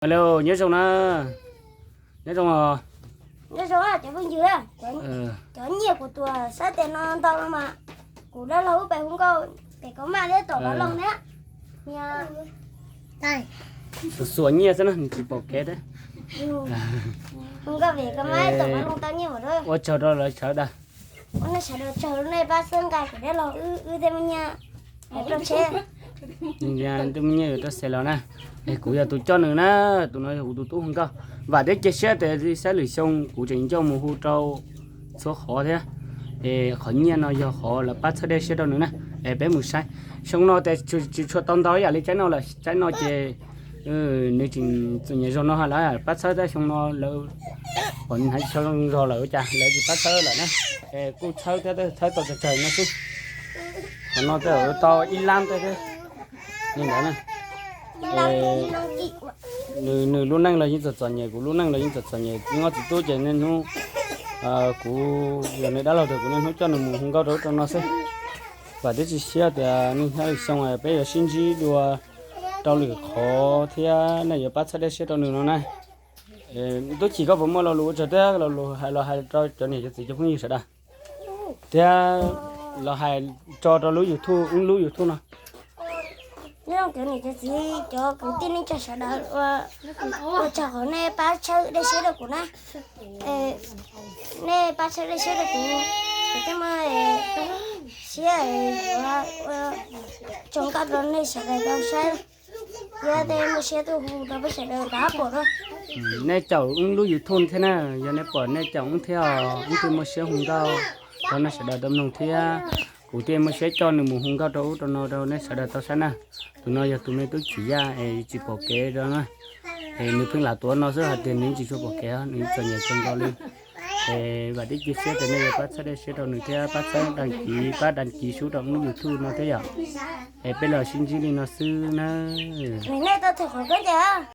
Alo, nhớ xong nó. Nhớ xong rồi. Nhớ xong à, cháu Phương Dừa. Cháu nhiều của tùa sát tiền nó to mà. Của đó lâu bé không có. Bé có mà đấy tổ nó lòng đấy. Nhà. Đây. Xuống nhiều thế nó chỉ bỏ kết đấy. Không có về cái máy tổ nó lòng to nhiều mà thôi. Ủa chờ đó là chờ đây. Nó sẽ được chờ lúc này ba sơn cài của đấy lòng ư thêm nha. Để trong xe. Nhà tôi nhớ tôi sẽ lo nè. Cụ giờ tôi cho nữa nè, tôi nói tụi tôi không có. Và để chia sẻ thì sẽ lựa xong cụ trình cho một hũ trâu số khó thế. Khỏi nhiên nó giờ khó là bắt sẽ sẽ đâu nữa nè. Bé một sai. Xong nó thì chỉ cho tông đó giờ lấy trái nó là trái nó chỉ nếu chừng nhà cho nó là bắt sẽ xong nó lâu còn hãy cho rồi là chả lấy gì bắt sẽ là nè. Cụ chơi thế thấy tôi trời nó chứ. Còn nó tới ở to in lam thế. Nhìn đó nè. Nửa lúc năng là những giật giật nhẹ, của lúc năng là những giật giật nhẹ, nhưng mà chỉ tôi chỉ nên nó, của giờ này đã lâu rồi, của nên nó cho nó mù không cao đâu cho nó sẽ, và để chỉ xe thì nên thấy xong rồi bây giờ xin chỉ đùa, đau lưỡi khó thì này giờ bắt sẽ để xe đau lưỡi nó này, tôi chỉ có một món là lúa cho thế là hai cho này cho không nhiều sợ đâu, thế là hai cho lúa dụ thu lúa dụ thu nào. Nhưng kiểu này thì cho cứ tin cho sợ đỡ và cho họ này ba chơi để chơi được của nó này ba chơi để chơi được của cái mà xe trong các lần này sẽ được đâu xe giờ đây một xe tôi hù đâu sẽ được đá của đó này cháu lúa dụ thôn thế nào giờ này bỏ này cháu theo từ một xe hùng cao đó nó sẽ đỡ đâm nông theo cụ tiền mới sẽ cho nên một hùng cao đâu cho nó đâu nó sẽ đỡ tao sáng nè tụi nó giờ tụi nó tôi chỉ ra chỉ bỏ kế đó nè nếu phim là tụi nó rất là tiền nên chỉ cho bỏ kế nên cho nhà chân cao lên và đi chia sẻ từ này bắt sẽ để sẽ đầu nữa theo bắt sẽ đăng ký số động nó YouTube nó thế à bây giờ xin chỉ đi nó sư nó này tao thử hỏi cái gì